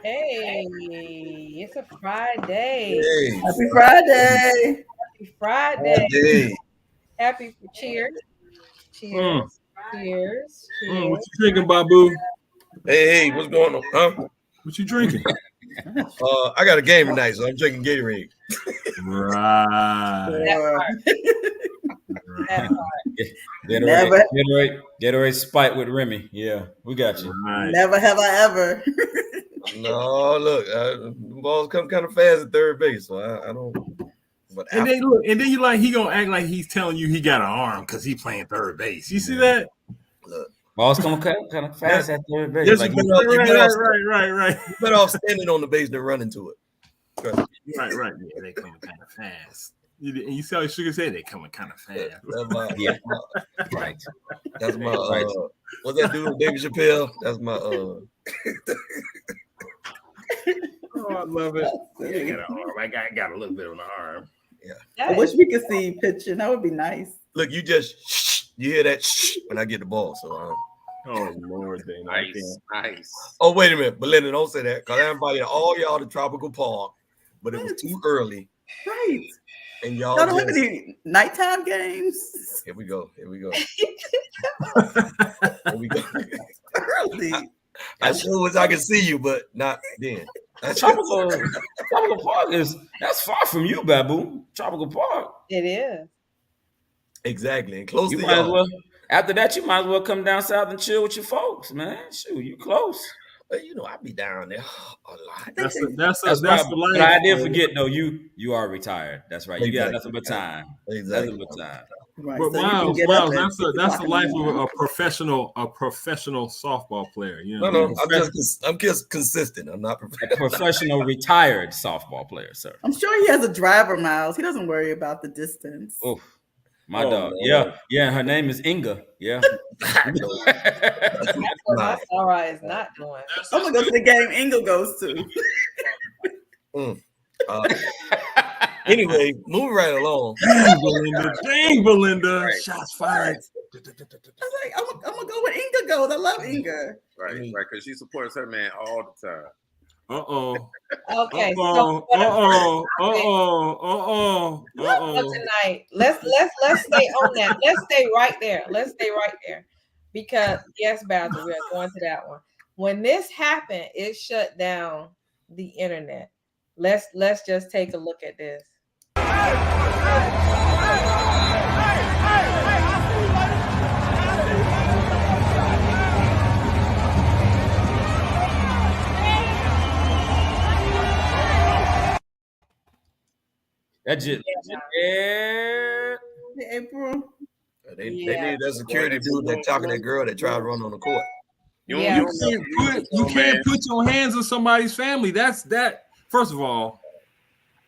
Hey, it's a Friday. Hey, Happy Friday. Happy Friday. Friday. Happy cheers. Mm, Cheers. Cheers. what Cheers. you drinking, Babu? Hey, what's going on? Huh? What you drinking? I got a game tonight, so I'm drinking Gatorade. Right. Sure. That Never, Gatorade Spike with Remy. Yeah, we got you. Right. never have I ever. No, look, the balls come kind of fast at third base, so I don't. But And then look, and then he gonna act like he's telling you he got an arm because he playing third base. You see that? look, Balls come kind of fast at third base. Yes, Like, you better Right. better off standing on the base than running to it. Right. Yeah, they coming kind of fast. You see how Sugar said they coming kind of fast. That's my, Yeah. Right. that's my Right. what's that dude, David Chappelle? That's my Oh, I love it. I got an arm. I got a little bit of an arm. I wish we could see you pitching. That would be nice. look, you just you hear that when I get the ball, so Oh Lord, they Nice. oh, wait a minute, Belinda, don't say that, because I invited all y'all to Tropical Park, but it was too early, Right. and y'all Y'all don't just, have any nighttime games. here we go. Here we go. Early. I sure wish I could see you, but not then. Tropical Park that's far from you, Babu. Tropical Park. it is. Exactly, and close You to might as y'all. well. After that, you might as well come down south and chill with your folks, man. Shoot, you close. But you know, I be down there a lot. That's That's the right. life. But I did forget though. You are retired. That's right. You got Exactly. nothing but time. Exactly. Nothing but time. Right. But so you can get up Miles, at that's 6 the o'clock in life the of morning. a professional softball player. You know, No, I'm just consistent. I'm not A professional. professional retired softball player, sir. I'm sure he has a driver, Miles. He doesn't worry about the distance. Oh, my Oh, dog. Lord. Yeah. And her name is Inga. Yeah. That's what my Sarah is not doing. I'm gonna go to the game Ingle goes to. Anyway, moving right along. Dang, Belinda. Right. Shots fired. I was like, I'm gonna go with Inga goes. I love Inga. Right, because she supports her man all the time. Uh-oh. Okay, so for tonight, let's stay on that. Let's stay right there. Because yes, Basil, we're going to that one. When this happened, it shut down the internet. Let's just take a look at this. That just Hey, April. They Yeah. need that security dude that talking to that girl that tried to run on the court. You Yeah. You can't put your hands on somebody's family. That's that. First of all,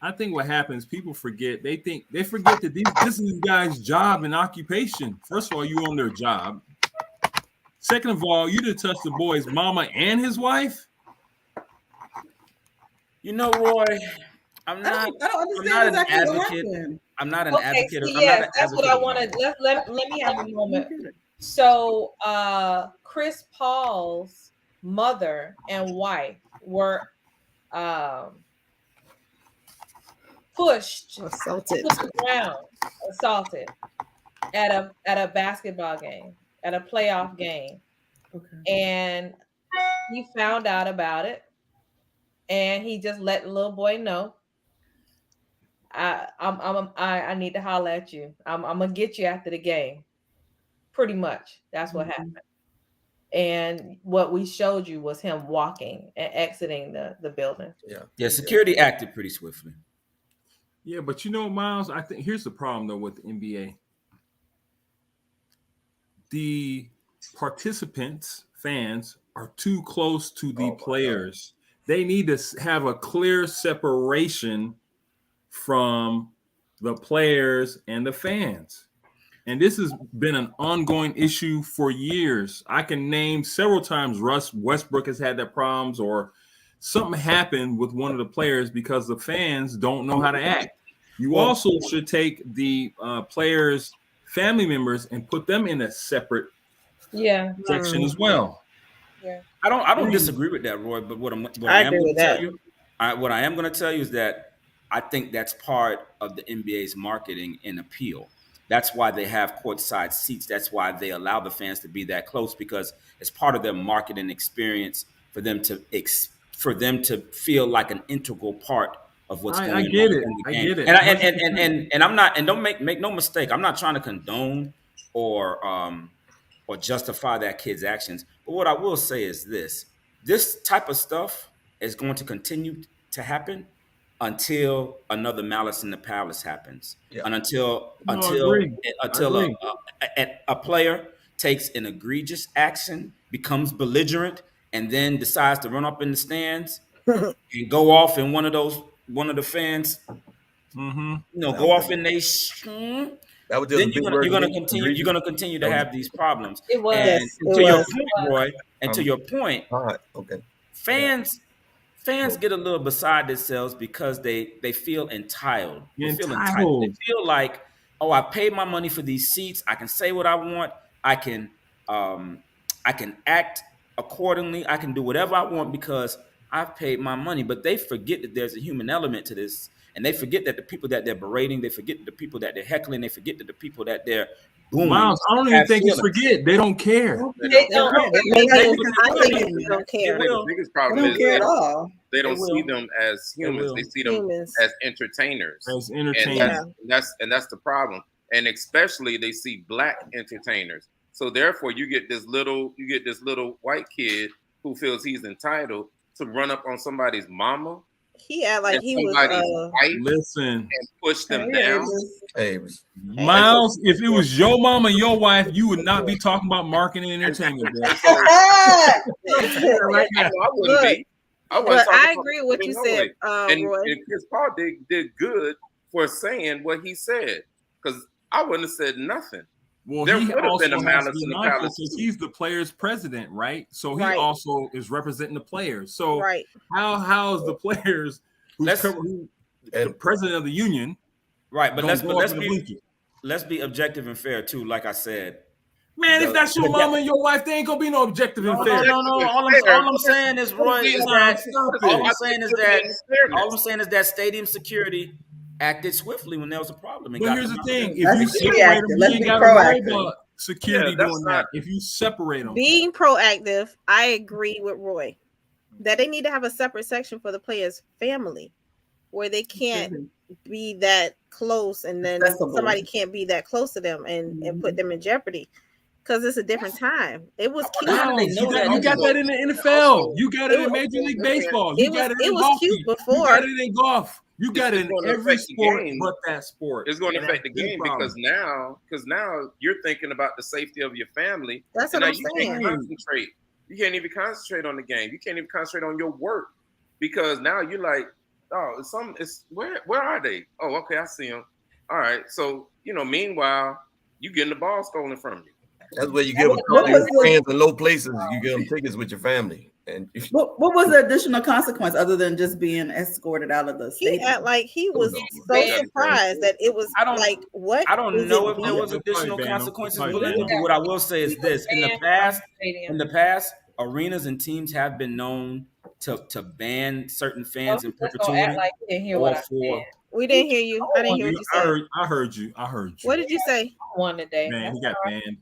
I think what happens, people forget. They forget that this is these guys' job and occupation. First of all, you own their job. Second of all, you did touch the boy's mama and his wife. You know, Roy, I'm I not don't an understand exactly what advocate. happened. I'm not an Okay, advocate. see, I'm yes, not an that's what I advocate of wanted. violence. Let me have a moment. So Chris Paul's mother and wife were pushed Assaulted. to the ground, assaulted at a basketball game, at a playoff game. Okay. And he found out about it, and he just let the little boy know. I need to holler at you. I'm gonna get you after the game. Pretty much, that's what happened. And what we showed you was him walking and exiting the building. Yeah, security acted pretty swiftly. Yeah, but you know, Miles, I think here's the problem though with the NBA. The participants, fans, are too close to the players. They need to have a clear separation from the players and the fans. And this has been an ongoing issue for years. I can name several times Russ Westbrook has had that problems, or something happened with one of the players because the fans don't know how to act. You also should take the players' family members and put them in a separate Yeah. section as well. Yeah. I don't disagree with that, Roy. But what I I am agree going with to tell that. you, what I am going to tell you is that I think that's part of the NBA's marketing and appeal. That's why they have courtside seats. That's why they allow the fans to be that close, because it's part of their marketing experience for them to feel like an integral part of what's going I on get it. in the I game. get it. And I'm not, and don't make no mistake, I'm not trying to condone or justify that kid's actions. But what I will say is this type of stuff is going to continue to happen until another Malice in the Palace happens, Yeah. and until No, I agree. a player takes an egregious action, becomes belligerent, and then decides to run up in the stands and go off in one of the fans, Mm-hmm. go off in they. That was just Then a big word. you're gonna continue to have these problems. It was. And Yes, it to your was. point, Roy, and to your point, All right. Okay. fans get a little beside themselves because they feel entitled. They feel entitled. They Entitled. feel like, oh, I paid my money for these seats. I can say what I want. I can act accordingly. I can do whatever I want because I've paid my money. But they forget that there's a human element to this. And they forget that the people that they're berating, they forget that the people that they're heckling, they forget that the people that they're booing. Miles, I don't even think it's forget. They don't care. They don't. I think they don't care. The biggest They problem don't is care at all. they don't They see will. them as humans. They see them Humans. as entertainers. As And entertainment. that's the problem. And especially they see black entertainers. So therefore you get this little white kid who feels he's entitled to run up on somebody's mama He act like and he was. somebody's wife Listen, and push them down. Hey, Miles, if it was your mama and your wife, you would not be talking about marketing and entertainment, bro. Right now. I wouldn't be. But I agree with what you said, And Roy. Chris Paul did good for saying what he said, because I wouldn't have said nothing. Well, There he would have also been a has malice to in be the mindful palace, because too. he's the players' president, right? So he Right. also is representing the players. So Right. how is the players the president of the union? Right, but gonna go up in the blinky? let's be objective and fair too. Like I said, Man, if that's your mama and your wife, there ain't gonna be no objective and fair. No. All I'm saying is, Roy, is that all I'm saying is that stadium security acted swiftly when there was a problem. But here's the thing: if Let's you be separate reactive. them, Let's you ain't be got to worry proactive. about security Yeah, that's doing not- that. If you separate them, Being proactive, I agree with Roy that they need to have a separate section for the players' family where they can't be that close and then Accessible. somebody can't be that close to them and put them in jeopardy because it's a different time. It was cute. How do they know that? you got that in the NFL. You got it in Major League Baseball. You got it in was hockey. cute before. You got it in golf. You got it in gonna every affect the sport game. but that sport. It's going to And affect the that's game problem. because now you're thinking about the safety of your family. That's and what now I'm you saying. can't concentrate. You can't even concentrate on the game. You can't even concentrate on your work because now you're like, oh, where are they? Oh, okay, I see them. All right, so meanwhile, you getting the ball stolen from you. that's where you give What was the- friends in low places. You give them tickets with your family, and What was the additional consequence other than just being escorted out of the He stadium? act like he was so Yeah. surprised that it was like what? I don't is know it if there was They'll additional probably ban 'em. consequences They'll probably related. ban 'em. But what I will say is this: in the Stadium. past, arenas and teams have been known to ban certain fans in perpetuity. Like you didn't hear or what I for said. We didn't hear you. I didn't hear what you said. I heard you. What did you say? One today. Man, he got banned.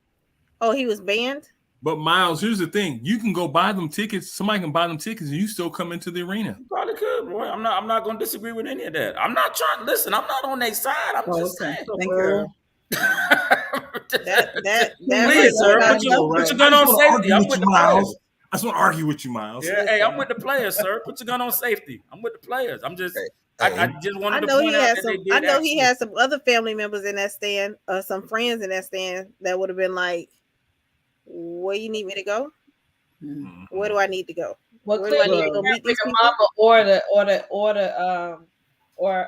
Oh, he was banned. But Miles, here's the thing: you can go buy them tickets. Somebody can buy them tickets, and you still come into the arena. You probably could, Roy. I'm not going to disagree with any of that. I'm not trying. Listen, I'm not on their side. I'm just saying. Thank you. That Please, sir. Put your gun on safety. I'm with the players. I just want to argue with you, Miles. Yeah, hey, I'm with the players, sir. Put your gun on safety. I'm with the players. I'm just. I just wanted I to know point he out had that some. they did I know he actually- had some other family members in that stand, some friends in that stand that would have been like, "Where you need me to go? Mhm. Where do I need to go? Well, Where do I need to go clearly meet these the people?" mama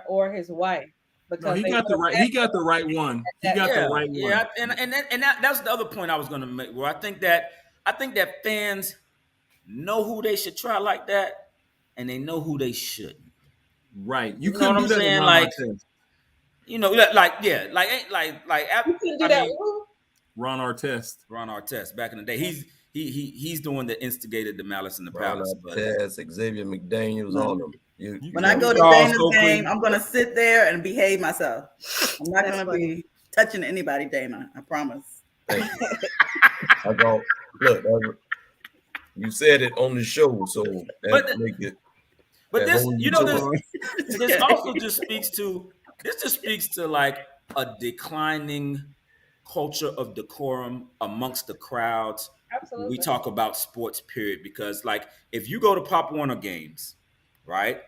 or his wife. No, Because he they got the right. He got the right one. He got the right one. Yeah, and that's the other point I was going to make. Where I think that fans know who they should try like that, and they know who they shouldn't. Right. You know what I'm saying? Like, you know, like You can do I that. mean, Woo. Ron Artest. Ron Artest back in the day. he's the one that instigated the malice in the palace. But Xavier McDaniels, all of them. When I go to Dana's game, I'm gonna sit there and behave myself. I'm not gonna be touching anybody, Dana. I promise. I go, look, you said it on the show, so that make it. But this, this also just speaks to like a declining culture of decorum amongst the crowds. Absolutely. When we talk about sports, period, because like if you go to Pop Warner games, right,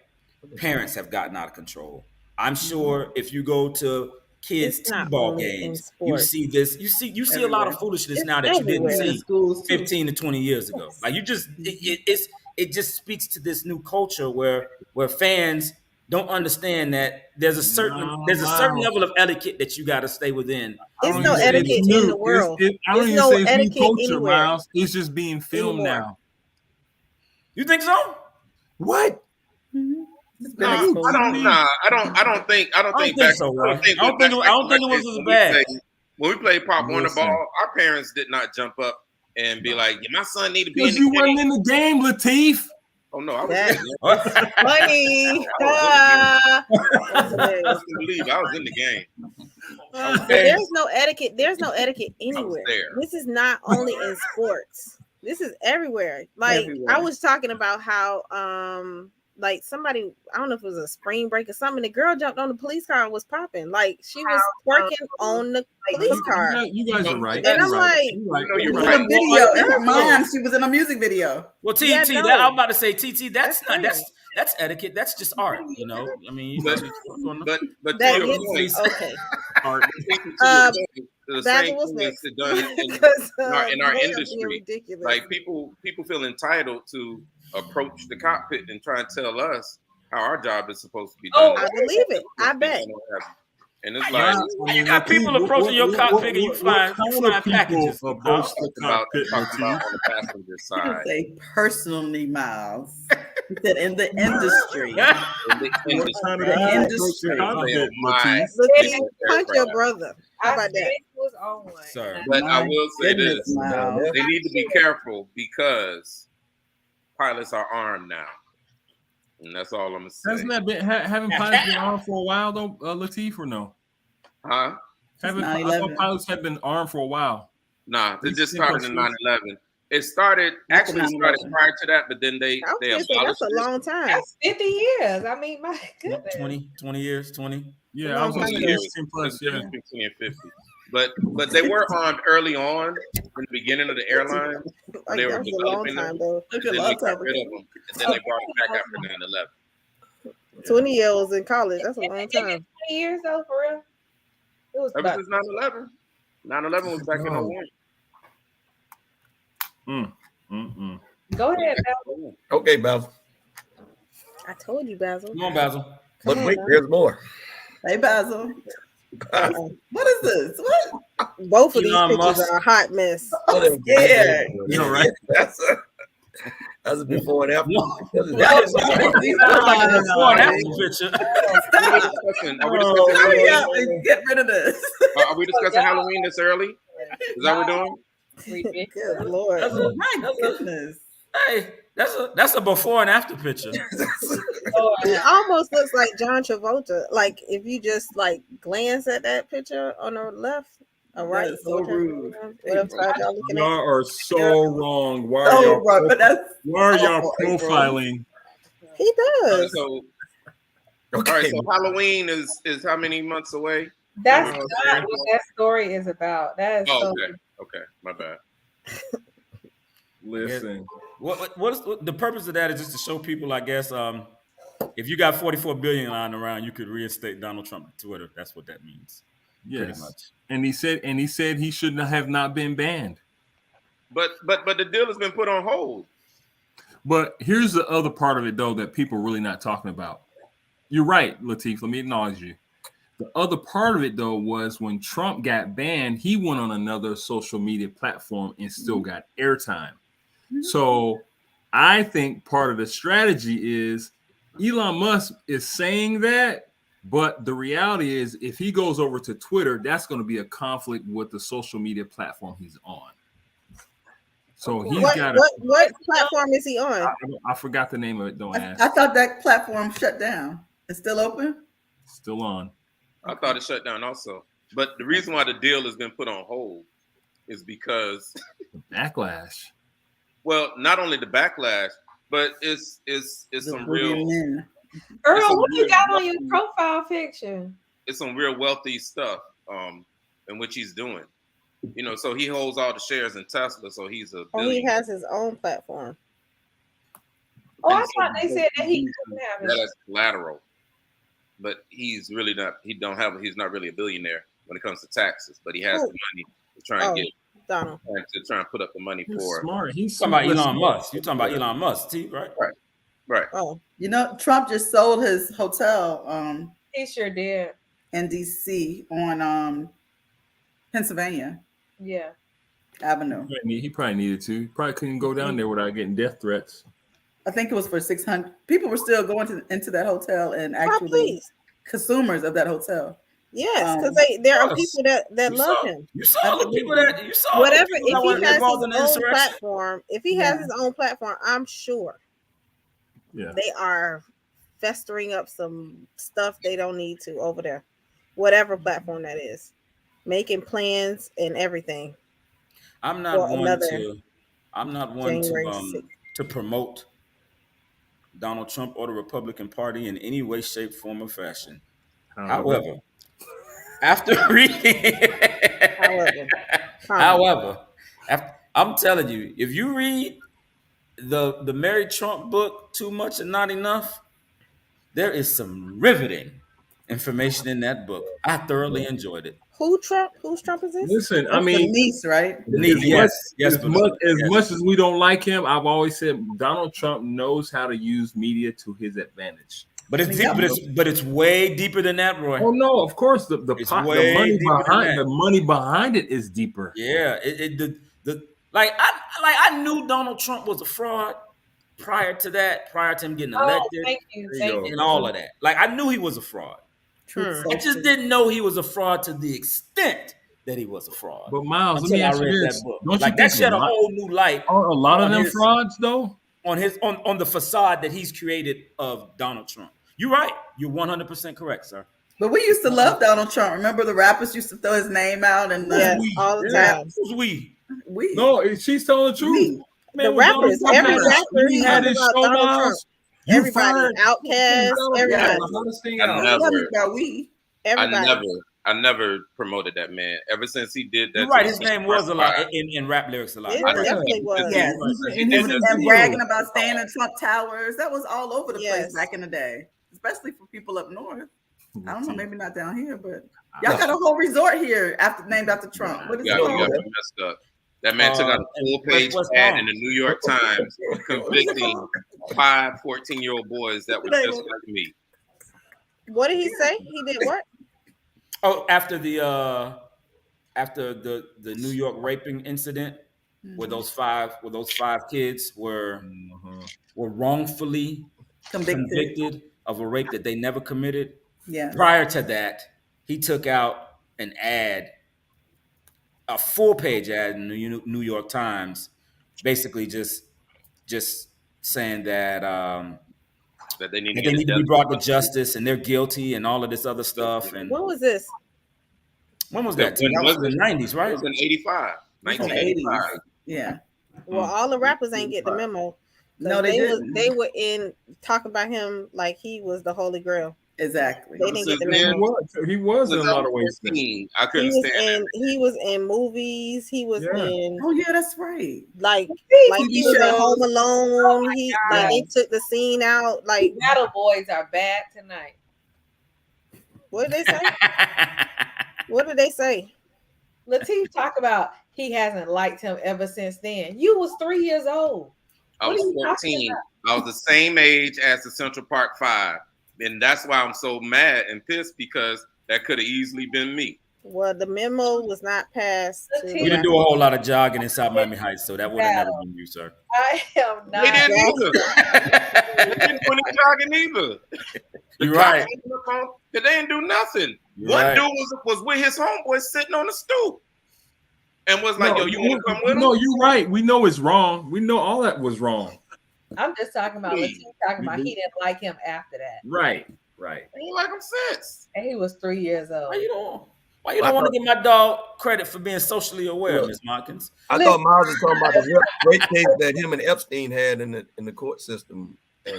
parents have gotten out of control. I'm sure if you go to kids' T-ball games, you see this. You see a lot of foolishness now that you didn't see 15 to 20 years ago. Like you just it just speaks to this new culture where fans don't understand that there's a certain level of etiquette that you got to stay within. There's no etiquette in the world. I don't even say it's new culture, Miles. It's just being filmed now. You think so? What? I don't think it was as bad. When we played Pop Warner ball, our parents did not jump up and be like, "My son need to be in the game." You weren't in the game, Lateef. Oh no, I was funny. I was in the game. There's no etiquette. There's no etiquette anywhere. This is not only in sports. This is everywhere. Like I was talking about how like somebody, I don't know if it was a spring break or something, the girl jumped on the police car and was popping. Like she was twerking on the police car. You guys are right. And I'm like, you're right. Video in her mind, she was in a music video. Well, TT, I'm about to say, TT, that's etiquette. That's just art, you know. I mean, but that is okay. Art. The same thing is done in our industry. Like people feel entitled to approach the cockpit and try and tell us how our job is supposed to be done. Oh, I believe it. I bet. And it's like you got people approaching your cockpit and you find packages. Approach the cockpit on the passenger side. Say personally, Miles. He said in the industry. Punch your brother. How about that? Sir. But I will say this: they need to be careful because pilots are armed now, and that's all I'm gonna say. Hasn't that been haven't pilots been armed for a while though, Lateef, or no? Huh? Pilots have been armed for a while. Nah, they just started in 9/11. It started prior to that, but then they abolished it. That's a long time. That's 50 years. I mean, my goodness. 20 years, 20. Yeah, I was going to say 10 plus. Yeah, 15 and 50. But they were armed early on in the beginning of the airline. They were developing them. And then they got rid of them. And then they brought it back after 9/11. 20 years in college. That's a long time. 20 years though, for real. It was ever since 9/11. 9/11 was back in 01. Go ahead, Basil. Okay, Basil. I told you, Basil. Come on, Basil. But wait, there's more. Hey, Basil. What is this? What? Both of these pictures are a hot mess. I'm scared. You know, right? That's a before and after. That's like a before and after picture. Get rid of this. Are we discussing Halloween this early? Is that what we're doing? Good Lord. My goodness. Hey, that's a before and after picture. It almost looks like John Travolta. Like if you just like glance at that picture on the left or right. That's so rude. Y'all are so wrong. Why are y'all profiling? He does. All right, so Halloween is how many months away? That's not what that story is about. That is okay, my bad. Listen. What is the purpose of that is just to show people, I guess, if you got 44 billion lying around, you could reinstate Donald Trump to Twitter. That's what that means. Yes. Pretty much. And he said he should have not been banned. But the deal has been put on hold. But here's the other part of it though that people are really not talking about. You're right, Lateef. Let me acknowledge you. The other part of it though was when Trump got banned, he went on another social media platform and still got airtime. So I think part of the strategy is Elon Musk is saying that, but the reality is if he goes over to Twitter, that's going to be a conflict with the social media platform he's on. So he's got what platform is he on? I forgot the name of it. Don't ask. I thought that platform shut down. It's still open? Still on. I thought it shut down also. But the reason why the deal has been put on hold is because the backlash. Well, not only the backlash, but it's some real. Earl, what you got on your profile picture? It's some real wealthy stuff, in which he's doing. You know, so he holds all the shares in Tesla, so he's a. Oh, he has his own platform. Oh, I thought they said that he couldn't have it. That's collateral, but he's really not. He's not really a billionaire when it comes to taxes, but he has the money to try and get. Donald. To try and put up the money He's for. Smart. He's talking about Elon Musk. You're talking about Elon Musk, T, right? Right. Oh, you know, Trump just sold his hotel. He sure did. In DC on Pennsylvania. Yeah. Avenue. He probably needed to. He probably couldn't go down there without getting death threats. I think it was for 600. People were still going into that hotel and actually consumers of that hotel. Yes, because there are people that love him. You saw the people that you saw. Whatever. If he has his own platform, his own platform, I'm sure. Yeah. They are festering up some stuff they don't need to over there, whatever platform that is, making plans and everything. I'm not one to promote Donald Trump or the Republican Party in any way, shape, form, or fashion. However, after reading, I'm telling you, if you read the Mary Trump book, Too Much and Not Enough, there is some riveting information in that book. I thoroughly enjoyed it. Whose Trump is this? Listen, I mean, the niece, right? The niece, yes. As much as we don't like him, I've always said Donald Trump knows how to use media to his advantage. But it's deep, but it's way deeper than that, Roy. Oh no, of course the money behind it is deeper. Yeah, I knew Donald Trump was a fraud prior to him getting elected. Thank you. And all of that. Like I knew he was a fraud. I just didn't know he was a fraud to the extent that he was a fraud. But Miles, let me ask you this: that shed a whole new light. Are a lot of them frauds though? On the facade that he's created of Donald Trump. You're right. You're 100% correct, sir. But we used to love Donald Trump. Remember the rappers used to throw his name out and all the time. Who's we? No, she's telling the truth. The rappers, every rapper he had his show Trump. Everybody, Outkast, everybody. I never promoted that man. Ever since he did that, you're right. His name was a lot in rap lyrics. A lot. It definitely was. Yes, and bragging about staying in Trump Towers. That was all over the place back in the day, especially for people up north. I don't know, maybe not down here, but y'all got a whole resort here named after Trump. What is it called? Messed up. That man took out a full-page ad in the New York Times convicting 5 14-year-old boys that were just like me. What did he say? He did what? Oh, after the New York raping incident, where those five kids were wrongfully convicted of a rape that they never committed. Yeah. Prior to that, he took out an ad, a full-page ad in the New York Times, basically just saying that they need to be brought to justice and they're guilty and all of this other stuff. And when was this? When was that? That was in the 90s, right? It was in 85. 1985. Yeah. Well, all the rappers ain't get the memo. No, they didn't. They were talk about him like he was the Holy Grail. Exactly. They didn't get the memo. He was in a lot of ways. I couldn't stand it. He was in movies. He was in. Oh yeah, that's right. Like he was in Home Alone. They took the scene out. Like Battle Boys are bad tonight. What did they say? What did they say? Latif talk about he hasn't liked him ever since then. You was 3 years old. I was 14. I was the same age as the Central Park 5. And that's why I'm so mad and pissed, because that could have easily been me. Well, the memo was not passed. We didn't do a whole lot of jogging in South Miami Heights, so that would have never been you, sir. I am not. They didn't either. They didn't do any jogging either. You're right. They didn't do nothing. One dude was with his homeboy sitting on the stoop. and was like, "Yo, you want to come with him?" No, you're right. We know it's wrong. We know all that was wrong. I'm just talking about Latif talking about he didn't like him after that. Right. He didn't like him since. And he was 3 years old. Why you don't want to give my dog credit for being socially aware, Miss Markins? I thought Miles was talking about the great case that him and Epstein had in the court system. Yeah,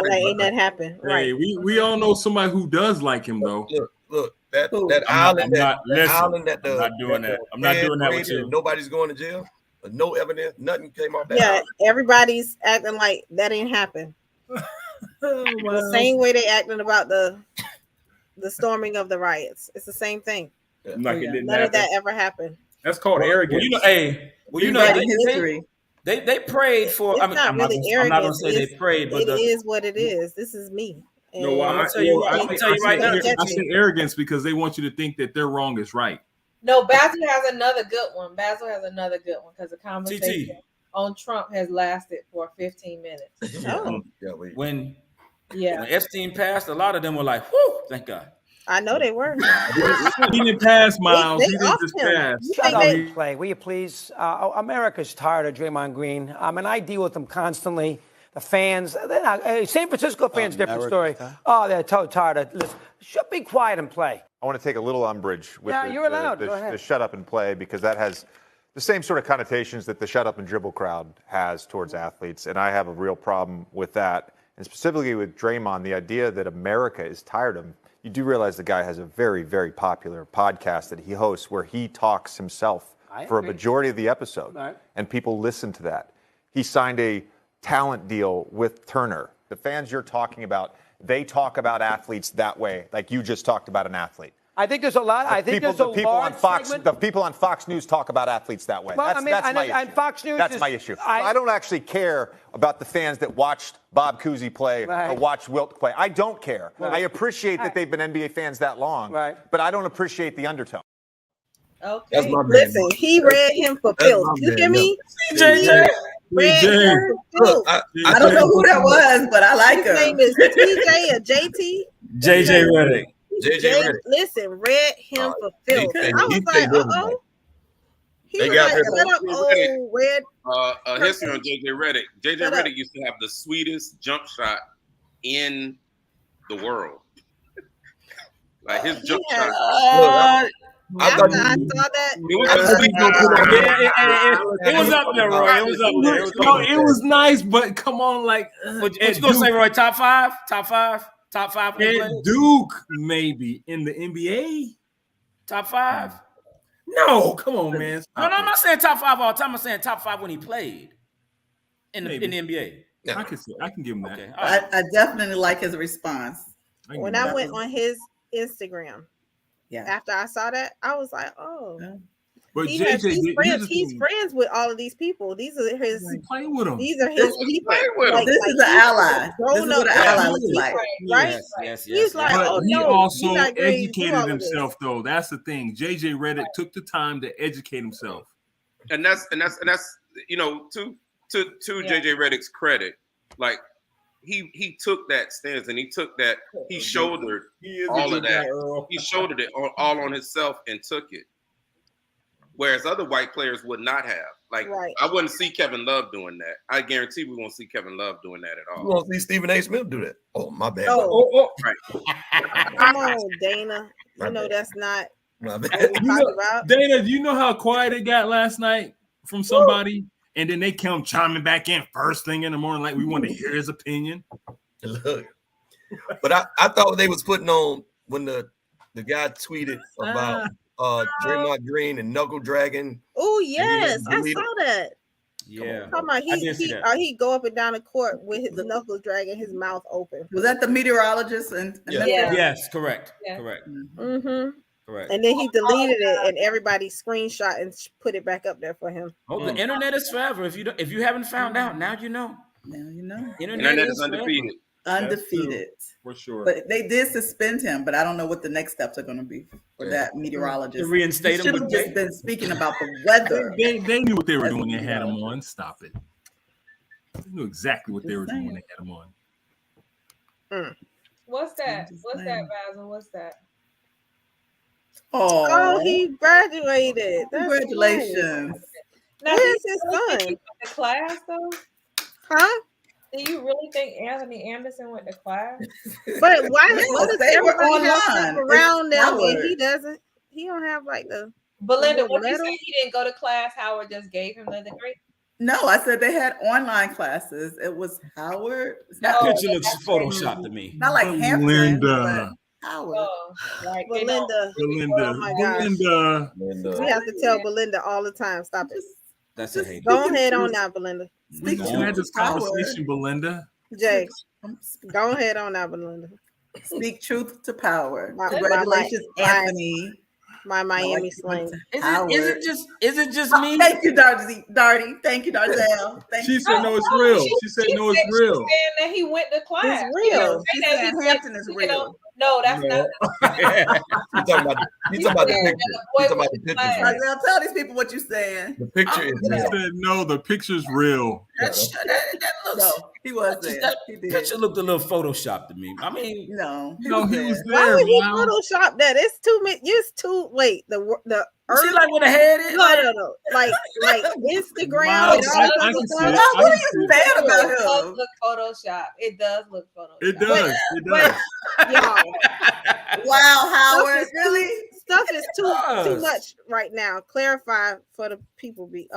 like ain't that happen? Right. Hey, we all know somebody who does like him though. Look, that island. I'm not doing that. I'm not doing that with you. Nobody's going to jail. No evidence. Nothing came off that. Yeah, island. Everybody's acting like that ain't happen. The same way they acting about the storming of the riots. It's the same thing. Like it didn't None of that ever happened. That's called arrogance. They prayed for. It's not really arrogance. I'm not gonna say they prayed, but it is what it is. This is me. No, I'm gonna tell you right now. I say arrogance because they want you to think that their wrong is right. No, Basil has another good one. Because the conversation on Trump has lasted for 15 minutes. When Epstein passed, a lot of them were like, "Whew, thank God." I know they were. He didn't pass, Miles. He didn't just pass. Shut up, play. Will you please? America's tired of Draymond Green, and I deal with them constantly. The fans, they're not, San Francisco fans, different story. Oh, they're tired of. Listen, should be quiet and play. I want to take a little umbrage with you're allowed. Go ahead. The shut up and play, because that has the same sort of connotations that the shut up and dribble crowd has towards athletes, and I have a real problem with that. And specifically with Draymond, the idea that America is tired of him. You do realize the guy has a very, very popular podcast that he hosts where he talks himself for a majority of the episode, and people listen to that. He signed a talent deal with Turner. The fans you're talking about, they talk about athletes that way, like you just talked about an athlete. I think there's a lot. I think there's a large segment. The people on Fox News talk about athletes that way. Well, that's my issue. And Fox News that's my issue. I don't actually care about the fans that watched Bob Cousy play or watched Wilt play. I don't care. I appreciate that they've been NBA fans that long, but I I don't appreciate the undertone. Okay. Listen, he read him for pills. You hear me? JJ. I don't know who that was, but I like her. His name is TJ or JT. JJ Redick. Listen, read him for filth. I was like, uh-oh. He was like, shut up, old red. History on JJ Redick. JJ Redick used to have the sweetest jump shot in the world. Like his jump shot. After I saw that, it was up there, Roy. It was up there. It was nice, but come on, like what you gonna say, Roy? Top five. And Duke maybe in the NBA. Top five. No, come on, man. No, I'm not saying top five all the time. I'm saying top five when he played in the NBA. Yeah. I can give him that. Okay. I definitely like his response. When I went on his Instagram, after I saw that, I was like, oh. But he's friends with all of these people. These are his. He played with them. These are his people. This is an ally. This is what an ally looks like. Right? Yes. He's like, but he also educated himself, though. That's the thing. JJ Redick took the time to educate himself. And that's to JJ Redick's credit, like he took that stance and he shouldered all of that. He shouldered it all on himself and took it. Whereas other white players would not have. Like, I wouldn't see Kevin Love doing that. I guarantee we won't see Kevin Love doing that at all. You won't see Stephen A. Smith do that. Oh, my bad. Right. Come on, Dana. You know that's not what we talk about. Dana, do you know how quiet it got last night from somebody? And then they come chiming back in first thing in the morning like we want to hear his opinion. Look. But I thought they was putting on when the guy tweeted about Draymond Green and knuckle dragging. Oh yes, I saw that. Yeah, he go up and down the court with his knuckles dragging, his mouth open. Was that the meteorologist? And yes, correct. Mm-hmm. Correct. And then he deleted it, and everybody screenshot and put it back up there for him. Oh, the internet is forever. If you haven't found out, now you know. Now you know. Internet is undefeated. Undefeated. For sure. But they did suspend him, but I don't know what the next steps are going to be for that meteorologist. To reinstate him. Should have just been speaking about the weather. They knew what they were doing. They had him on. Stop it. They knew exactly what they were doing. They had him on. What's that? What's that, Basil? What's that? Oh, he graduated. That's Congratulations. Nice. Now, where's his son? He went to class though? Huh? Do you really think Anthony Anderson went to class? But why? What does everybody have stuff online. around them and he doesn't? He don't have like the. Belinda, what you say? He didn't go to class. Howard just gave him the degree. No, I said they had online classes. It was Howard. That picture looks photoshopped to me. Not like Hampton, Belinda. Howard. Right. Belinda. Belinda. Oh my gosh. Belinda. We have to tell Belinda all the time. Stop it. That's a hate. Go ahead on now, Belinda. We had this conversation, Belinda. Jay, go ahead on now, Belinda. Speak truth to power. Congratulations, Anthony. My Miami slang. Is it just me? Thank you, Darty. Thank you, Darzel. She said no, it's real. She said no, it's real. She's saying that he went to class. It's real. She's saying Hampton is real. No, that's not. He's talking about the picture. Darzel, tell these people what you're saying. The picture is He real. said no, the picture's real. That looks. No, he was there. That He did. picture looked a little photoshopped to me. I mean, No, He was Why there. would he Wow. Photoshop that? It's too many. It's too. Wait, the see like where the head is. no. Like Instagram. Wow, and all I that can stuff. What see it. are you saying It about does him? look Photoshop. It does look Photoshop. It does. It does. Y'all, Wow, Howard, really? stuff is too much right now. Clarify for the people. You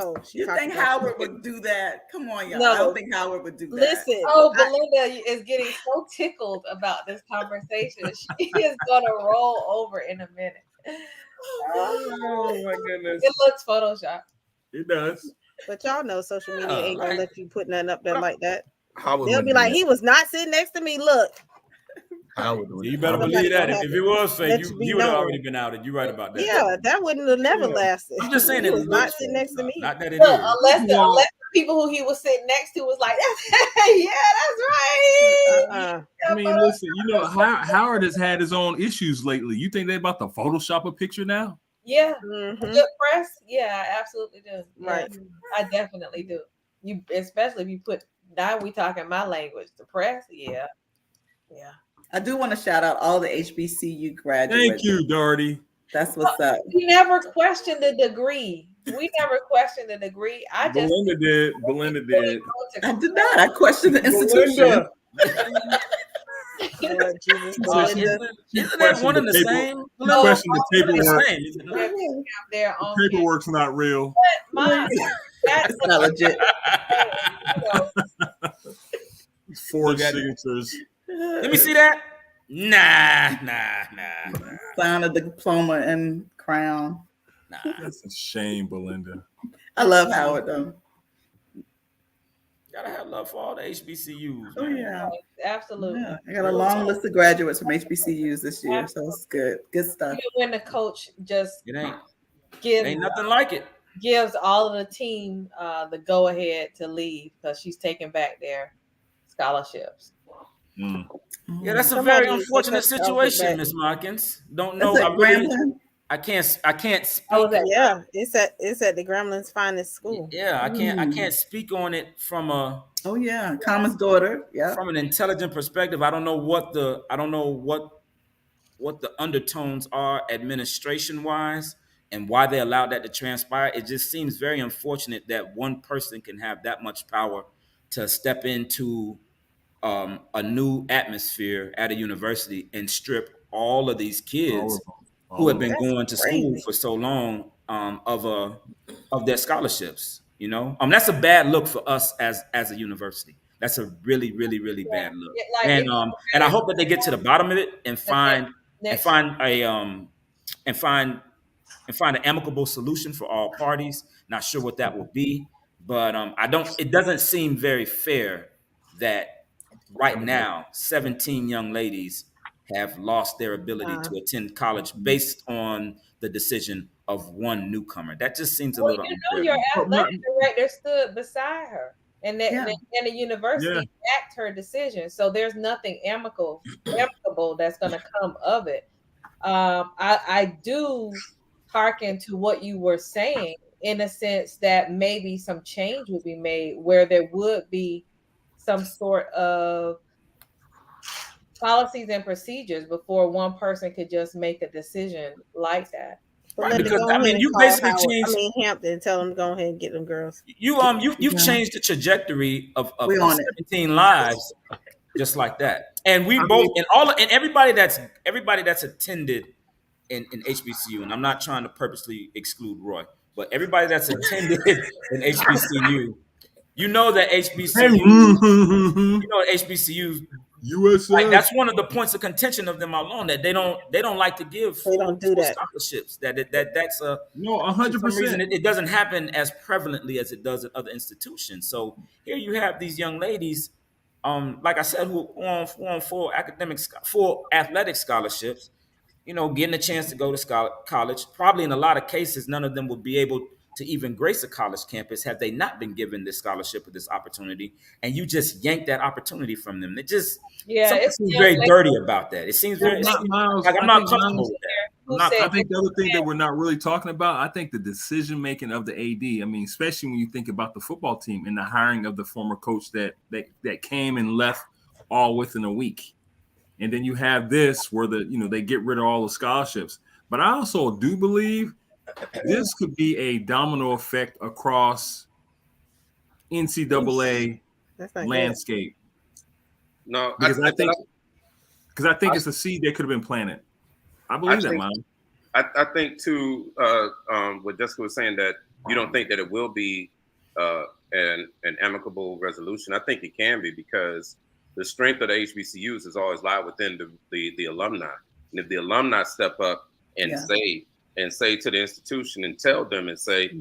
think Howard would do that? Come on, y'all. No. I don't think Howard would do that. Listen. Oh, Belinda is getting so tickled about this conversation. She is gonna roll over in a minute. Oh my goodness. It looks Photoshop. It does. But y'all know social media ain't gonna let you put nothing up there like that. Howard They'll be like, he was not sitting next to me. Look. You better believe that. If it was fake, you would have already been outed. You're right about that. Yeah, that wouldn't have never lasted. I'm just saying he it was not looks sitting next to me. Not that it Look, is. unless the people who he was sitting next to was like, yeah, that's right. I mean, listen, Howard has had his own issues lately. You think they're about to Photoshop a picture now? Yeah. Good press. Yeah, I absolutely do. Right. Yeah, I definitely do. You, especially if you put. Now we talking my language. The press. Yeah. I do want to shout out all the HBCU graduates. Thank you, Darty. That's what's up. We never questioned the degree. I just Belinda did. I did not. I questioned the institution. Isn't that one and the same? Question the paperwork. The paperwork's not real. That's not legit. 4 signatures. Let me see that. Nah. Sign a diploma and crown. Nah. That's a shame, Belinda. I love Howard though. Gotta have love for all the HBCUs. Oh yeah, absolutely. Yeah. I got a long list of graduates from HBCUs this year, so it's good stuff. Even when the coach just ain't nothing like it. Gives all of the team the go ahead to leave because she's taking back their scholarships. Yeah, that's a very unfortunate situation, Miss Markins. Don't know. I can't speak. Oh, yeah, it's at the Gremlin's finest school. Yeah, I can't speak on it from a. Oh yeah, Common's daughter. Yeah, from an intelligent perspective, I don't know what the undertones are administration wise and why they allowed that to transpire. It just seems very unfortunate that one person can have that much power to step into a new atmosphere at a university and strip all of these kids who have been going to school for so long of their scholarships. That's a bad look for us as a university. That's a really, really, really bad look. And I hope that they get to the bottom of it and find an amicable solution for all parties. Not sure what that will be, but it doesn't seem very fair that right now 17 young ladies have lost their ability to attend college based on the decision of one newcomer. That just seems a little unfair. Your athletic director stood beside her, and the university backed her decision. So there's nothing amicable that's going to come of it. I do hearken to what you were saying in a sense that maybe some change would be made where there would be some sort of policies and procedures before one person could just make a decision like that. Right, because I mean, you basically changed. Hampton, tell them to go ahead and get them girls. You've changed the trajectory of 17 lives, just like that. And we both and everybody that's attended in HBCU, and I'm not trying to purposely exclude Roy, but everybody that's attended in HBCU, you know that HBCUs. USA. Like, that's one of the points of contention of them alone, that they don't like to give scholarships. That's a no 100%. It doesn't happen as prevalently as it does at other institutions. So here you have these young ladies, like I said, who on full athletic scholarships, getting a chance to go to college. Probably in a lot of cases, none of them would be able to even grace a college campus had they not been given this scholarship or this opportunity, and you just yank that opportunity from them. It just seems very dirty about that. It seems very Miles, like I'm not comfortable with that. I think the other thing that we're not really talking about, I think the decision making of the AD. I mean, especially when you think about the football team and the hiring of the former coach that came and left all within a week, and then you have this where they get rid of all the scholarships. But I also do believe this could be a domino effect across NCAA landscape. No, because I think it's a seed that could have been planted. I believe that, man. I think too. What Jessica was saying, that you don't think that it will be an amicable resolution. I think it can be, because the strength of the HBCUs has always lied within the alumni, and if the alumni step up and say to the institution and tell them and say,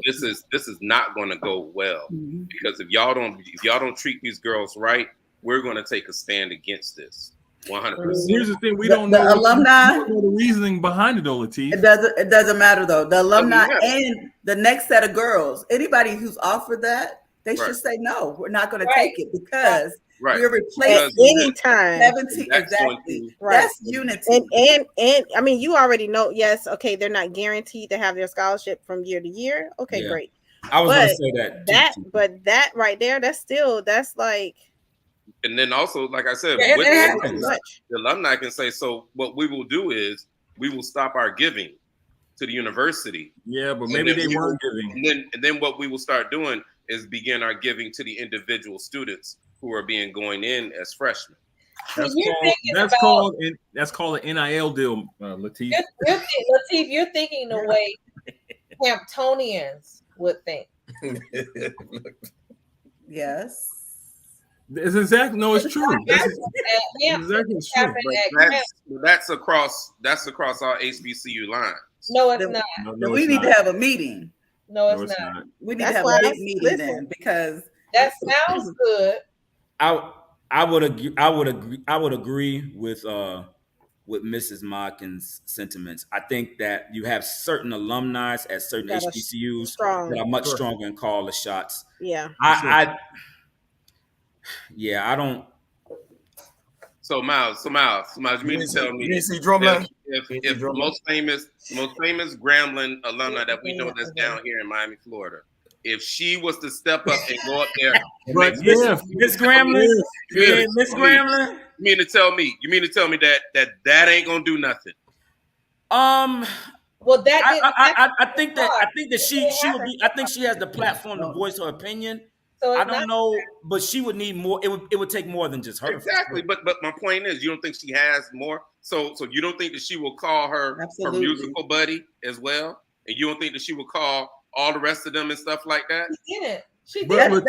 this is not going to go well, because if y'all don't treat these girls right, we're going to take a stand against this. 100%. Here's the thing: we don't know the reasoning behind it, though, Latif. It doesn't matter though. The alumni and the next set of girls, anybody who's offered that, they should say no. We're not going to take it, because we're replacing anytime 17 exactly. That's unity. And I mean, you already know. Yes, okay, they're not guaranteed to have their scholarship from year to year. Okay, great. I was going to say that. But that right there, that's like. And then also, like I said, the alumni can say, so what we will do is we will stop our giving to the university. Yeah, but maybe they weren't giving. And then what we will start doing is begin our giving to the individual students who are going in as freshmen. That's called an NIL deal, Latif. Latif, you're thinking the way Hamptonians would think. Yes. It's exactly it's true. Exactly true. That's across our HBCU lines. No, it's not. No, we need to have a meeting. No, it's not. We need to have a big meeting then, because that sounds good. I would agree with Mrs. Modkin's sentiments. I think that you have certain alumni at certain HBCUs that are much stronger and call the shots. Yeah. I don't. So Miles, you mean to tell me if the most famous Grambling alumni that we know that's down here in Miami, Florida, if she was to step up and go up there, Miss Grambling, Miss Grambling, you mean to tell me that ain't gonna do nothing? Well, I think that she would be. I think she has the platform to voice her opinion. So I don't know, but she would need more. It would take more than just her. Exactly, but my point is, you don't think she has more. So you don't think that she will call her musical buddy as well, and you don't think that she will call all the rest of them and stuff like that? She didn't. She did. But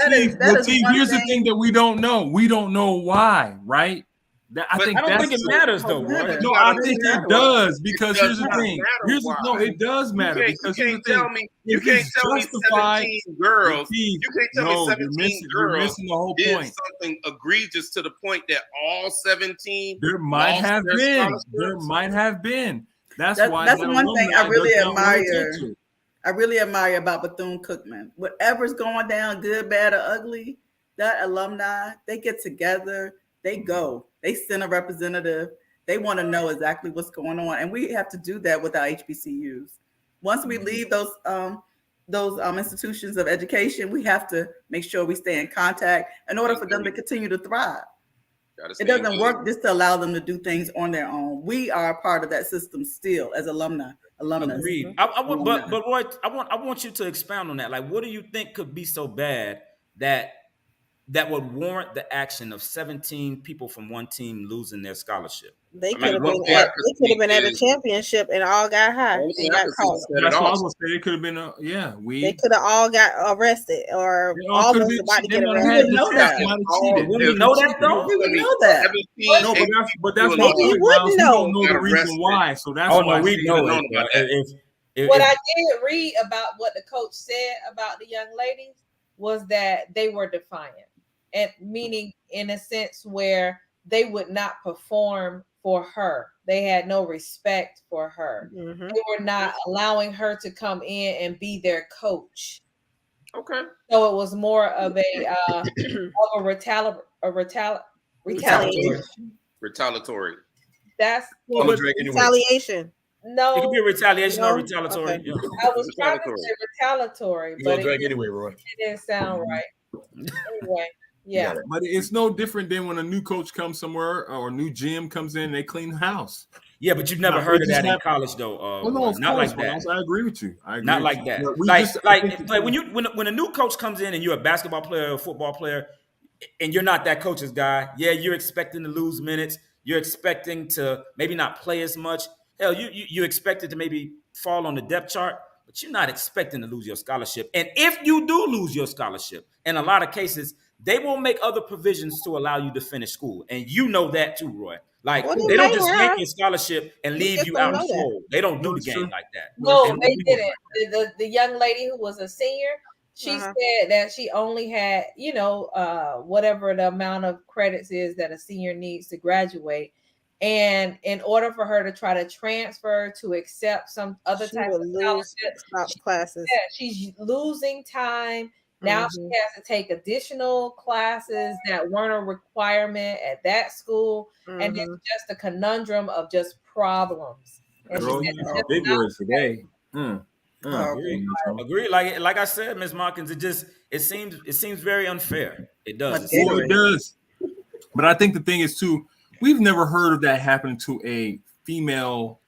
here's the thing that we don't know. We don't know why, right? I don't think it matters though. Right? No, I think it does, because here's the thing. It does matter, because you can't tell me 17 girls. You can't tell me 17 girls did something egregious to the point that all 17. There might have been. That's why. That's one thing I really admire. I really admire about Bethune-Cookman. Whatever's going down, good, bad, or ugly, that alumni, they get together. They go. They send a representative. They want to know exactly what's going on, and we have to do that with our HBCUs. Once we leave those institutions of education, we have to make sure we stay in contact in order for them to continue to thrive. It doesn't work just to allow them to do things on their own. We are part of that system still as alumnus. Agreed. But Roy, I want you to expound on that. Like, what do you think could be so bad that would warrant the action of 17 people from one team losing their scholarship? They could have been at the championship and all got high and got caught. That's what I was gonna say. It could have been they could have all got arrested or almost about to get arrested. We didn't know that. We know that though. We would know that. No, but that's my point. We don't know the reason why. So that's why we know it. What I did read about what the coach said about the young ladies was that they were defiant, and meaning in a sense where they would not perform for her. They had no respect for her. Mm-hmm. They were not allowing her to come in and be their coach. Okay. So it was more of a retaliatory. That's retaliation. No, it could be a retaliation or retaliatory. Okay. I was trying to say retaliatory, but drag anyway, Roy. It didn't sound right. Anyway. Yeah, but it's no different than when a new coach comes somewhere or a new gym comes in, they clean the house. Yeah, but you've never heard of that in college, though. Not like that. I agree with you. Not like that. Like when a new coach comes in and you're a basketball player or a football player, and you're not that coach's guy. Yeah, you're expecting to lose minutes. You're expecting to maybe not play as much. Hell, you expected to maybe fall on the depth chart, but you're not expecting to lose your scholarship. And if you do lose your scholarship, in a lot of cases, they will make other provisions to allow you to finish school. And you know that too, Roy. Like, they don't just yank your scholarship and leave you out in the cold. They don't do the game like that. No, they didn't. The young lady who was a senior, she said that she only had, whatever the amount of credits is that a senior needs to graduate. And in order for her to try to transfer to accept some other type of scholarship classes, she's losing time. Now she has to take additional classes that weren't a requirement at that school, and it's just a conundrum of just problems. And girl, big words today. Agree. Like I said, Ms. Markins, it seems very unfair. It does. It does. But I think the thing is too, we've never heard of that happening to a female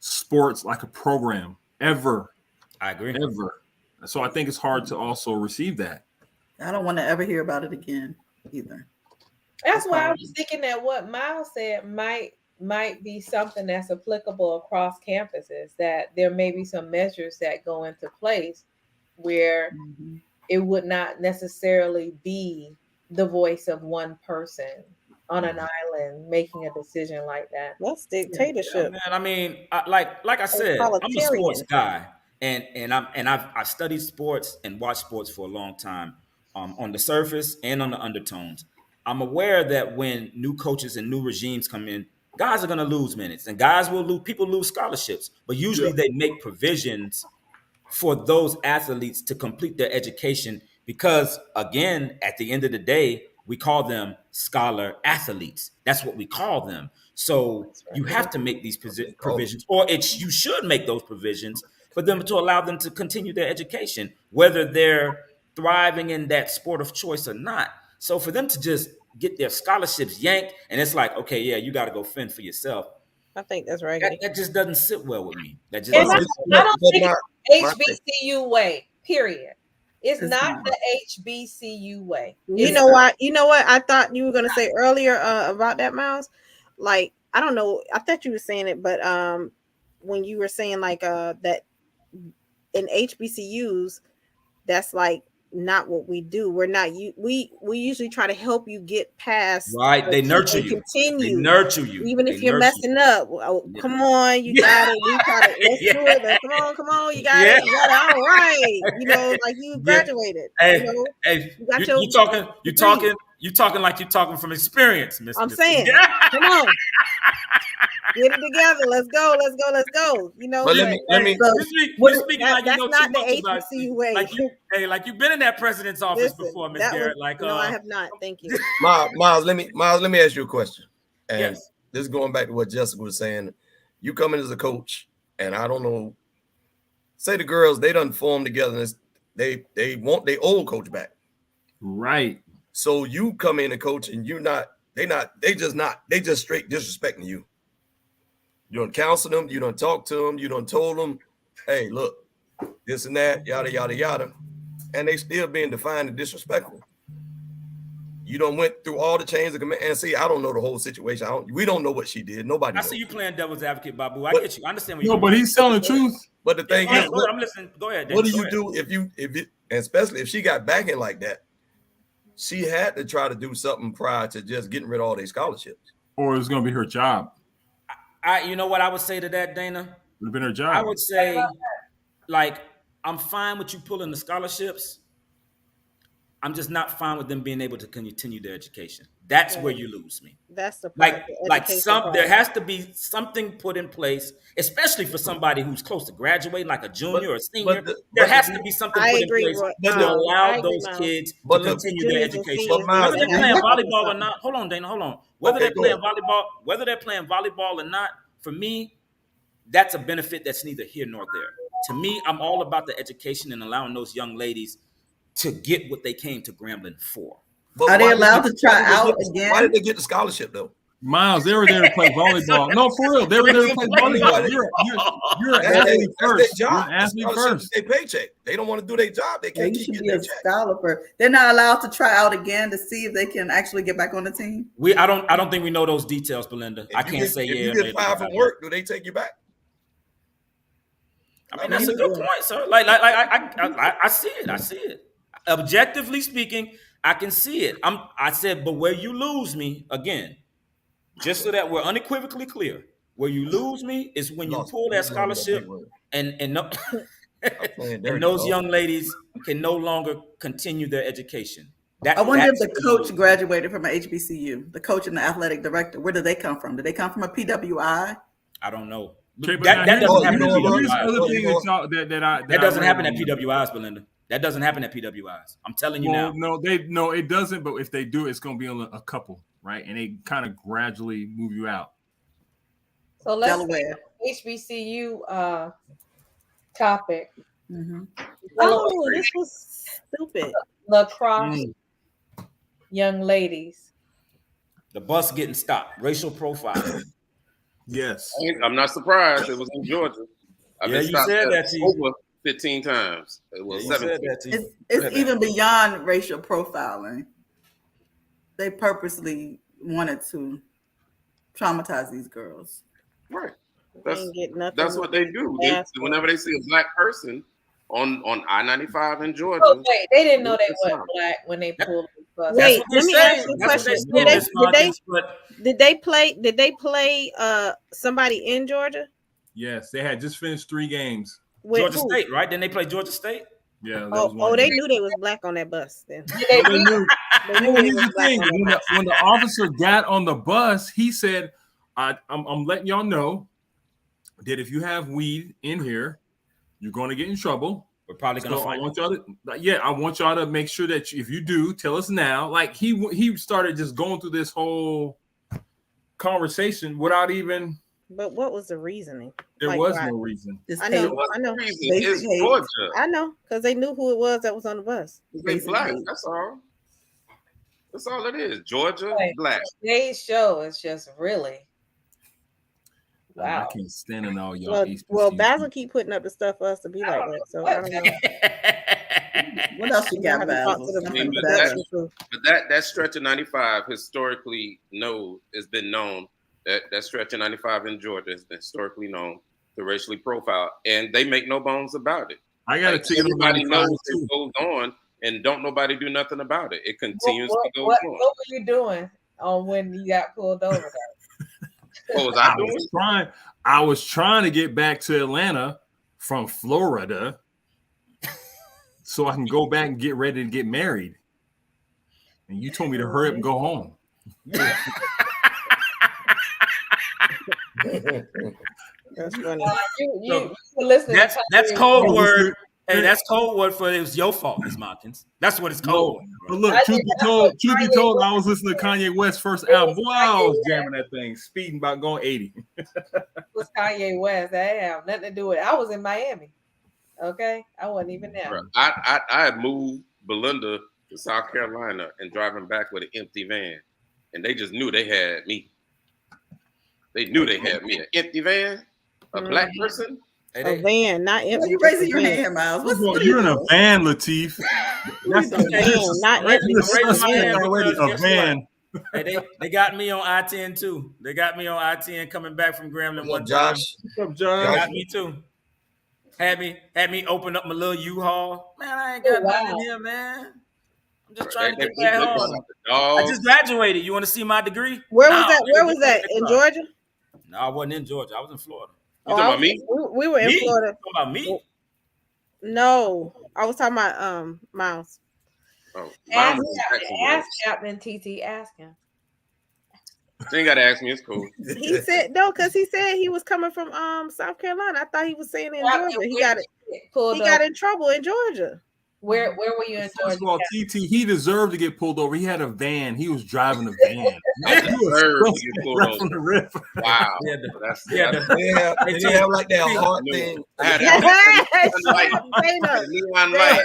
sports like a program ever. I agree. Ever. So I think it's hard to also receive that. I don't want to ever hear about it again either. That's why I was thinking that what Miles said might be something that's applicable across campuses, that there may be some measures that go into place where it would not necessarily be the voice of one person on an island making a decision like that. That's dictatorship. Yeah, man, I mean, like I said, I'm a sports guy. And I've studied sports and watched sports for a long time, on the surface and on the undertones. I'm aware that when new coaches and new regimes come in, guys are going to lose minutes, and people lose scholarships. But usually they make provisions for those athletes to complete their education because, again, at the end of the day, we call them scholar athletes. That's what we call them. So you have to make these provisions, or you should make those provisions for them to allow them to continue their education, whether they're thriving in that sport of choice or not. So for them to just get their scholarships yanked, and it's like, okay, yeah, you got to go fend for yourself. I think that's right. That just doesn't sit well with me. That just I don't think it's HBCU way, period. It's not the HBCU way. You know what? I thought you were going to say earlier about that, Miles. Like, I don't know. I thought you were saying it, but when you were saying like that in HBCUs, that's like not what we do. We're not we usually try to help you get past. Right, they nurture you. Continue. They nurture you, even if you're messing up. Oh, come on, you got it. We try to let's do it. But come on, you got it. You got it. All right, like you graduated. Hey, you talking like you're talking from experience, Miss. I'm saying, come on. Get it together. Let's go. But let me. That's not the HBCU way. Like you've been in that president's office before, Miss Garrett. No, I have not. Thank you, Miles. Let me ask you a question. And this is going back to what Jessica was saying. You come in as a coach, and I don't know. Say the girls, they done form together. And they want their old coach back. Right. So you come in and coach, and you're not They just straight disrespecting you. You don't counsel them, you don't talk to them, you don't told them, hey, look, this and that, yada, yada, yada. And they still being defined and disrespectful. You don't went through all the chains of command. And see, I don't know the whole situation. We don't know what she did. Nobody knows. I see you playing devil's advocate, Babu. I get you. I understand what you're doing. No, but he's telling the truth. But the thing is, I'm listening. Go ahead. What do you do and especially if she got backing like that? She had to try to do something prior to just getting rid of all these scholarships. Or it's going to be her job. You know what I would say to that, Dana? It would have been her job. I would say, like, I'm fine with you pulling the scholarships. I'm just not fine with them being able to continue their education. That's where you lose me. That's the part, there has to be something put in place, especially for somebody who's close to graduating, like a junior or a senior. There has to be something put in place to allow those kids to continue their education. Whether they're playing volleyball or not, hold on, Dana, hold on. Whether they're playing volleyball or not, for me, that's a benefit that's neither here nor there. To me, I'm all about the education and allowing those young ladies to get what they came to Grambling for. But are they allowed to try out again? Why did they get the scholarship though? Miles, they were there to play volleyball. No, for real, they were there to play volleyball. You're an athlete first. You're an athlete first. They paycheck. They don't want to do their job. They can't keep getting their check. They're not allowed to try out again to see if they can actually get back on the team. I don't think we know those details, Belinda. I can't say if you get fired from work, do they take you back? I mean, that's a good point, sir. I see it. I see it. Objectively speaking, I can see it. I said, but where you lose me, again, just so that we're unequivocally clear, where you lose me is when you pull that scholarship and those young ladies can no longer continue their education. I wonder if the coach graduated from an HBCU, the coach and the athletic director. Where did they come from? Did they come from a PWI? I don't know. Okay, that doesn't happen at PWIs. That doesn't happen at PWIs, Belinda. That doesn't happen at PWIs. I'm telling you now. No, it doesn't. But if they do, it's going to be on a couple, right? And they kind of gradually move you out. So let's HBCU topic. Mm-hmm. Oh, this was stupid. Lacrosse young ladies. The bus getting stopped. Racial profiling. Yes. I'm not surprised. It was in Georgia. You said that to over 15 times. It was 17. It's even beyond racial profiling. They purposely wanted to traumatize these girls. Right. That's what they do. Whenever they see a black person on I-95 in Georgia. Oh, wait, they didn't know they weren't black when they pulled the bus. Wait, let me ask you a question. Did they play somebody in Georgia? Yes, they had just finished 3 games. Georgia State, right? Didn't they play Georgia State? Yeah. They knew they was black on that bus. Then they knew. Here's the thing: when the officer got on the bus, he said, "I'm letting y'all know that if you have weed in here, you're going to get in trouble. We're probably going to find. I want y'all to make sure that if you do, tell us now." Like he started just going through this whole conversation without even. But what was the reasoning? There was no reason. I know. It's Georgia. I know, because they knew who it was that was on the bus. They black. That's all. That's all it is. Georgia, black. Today's show is just really. Wow. I can't stand it all y'all. Well, Basil keep putting up the stuff for us to be like that. So I don't know. What else you got, Basil? But that stretch of 95 historically has been known. That stretch of 95 in Georgia has been historically known to racially profile, and they make no bones about it. I got to tell everybody knows it goes on, and don't nobody do nothing about it. It continues to go on. What were you doing when you got pulled over? What was I doing? I was trying to get back to Atlanta from Florida, so I can go back and get ready to get married. And you told me to hurry up and go home. That's funny. That's code word. Hey, that's code word for it was your fault, Ms. Hopkins. That's what it's called. But look, truth be told, I was listening to Kanye West's first album. Boy, I was jamming that thing, speeding about going 80. It was Kanye West. I have nothing to do with it. I was in Miami. Okay, I wasn't even there. I had moved Belinda to South Carolina and driving back with an empty van. and they just knew they had me. They knew they had me. An empty van, a black person. A van, not empty. Well, you raising your hand, Miles. You're in a van, Lateef. That's a van, not empty. A van. Hey, they got me on I-10 too. They got me on I-10 coming back from Grambling one time. Josh. What's up, Josh? They got me too. Had me open up my little U-Haul. Man, I ain't got nothing in here, man. I'm just trying to get back home. I just graduated. You want to see my degree? Where was that? Where was that? In Georgia? No, I wasn't in Georgia. I was in Florida. You talking about me? We were in Florida. You talking about me? No, I was talking about Miles. Oh, ask Captain TT. Ask him. You ain't got to ask me. It's cool. He said no, because he said he was coming from South Carolina. I thought he was saying in Georgia. He got in trouble in Georgia. Where were you in Georgia? First of all, TT, he deserved to get pulled over. He had a van. He was driving a van. He deserved to get pulled over. From the river. Wow. They have like that hard thing. Neon light.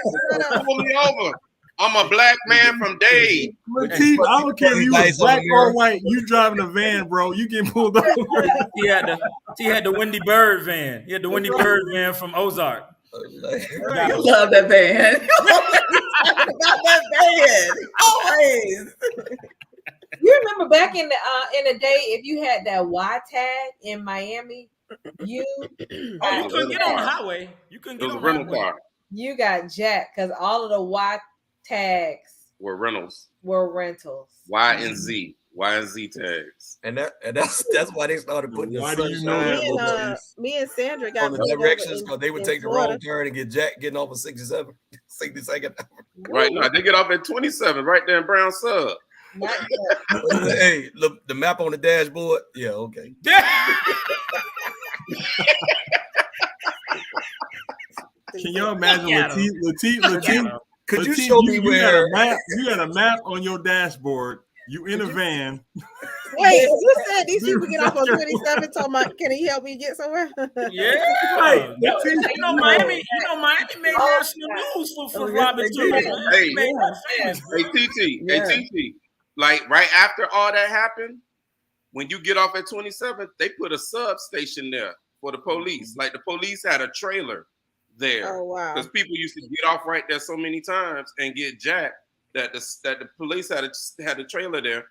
Pull me over. I'm a black man from Dade. Lateef, I don't care if you was black or white. You driving a van, bro. You getting pulled over. He had the Wendy Bird van. He had the Wendy Bird van from Ozark. You love that van. About that van. Always. You remember back in the day, if you had that Y tag in Miami, you couldn't get on the highway. You couldn't get on the rental car. You got jacked because all of the Y tags were rentals. Y and Z tags. And that's why they started putting why the do you know me and Sandra got on the directions because they would take the wrong turn and get jacked getting off of 67. 62nd. Right now, they get off at 27 right there in Brown Sub. Hey, look, the map on the dashboard. Yeah, okay. Can you imagine Lateef? Could you show me where you got a map on your dashboard? You in a van. Wait, you said these people get off on 27 talking about, can he help me get somewhere? Yeah. Right. Miami made national news for Robert too. Hey, TT. Like right after all that happened, when you get off at 27th, they put a substation there for the police. Like the police had a trailer there. Oh wow! Because people used to get off right there so many times and get jacked that the police had a trailer there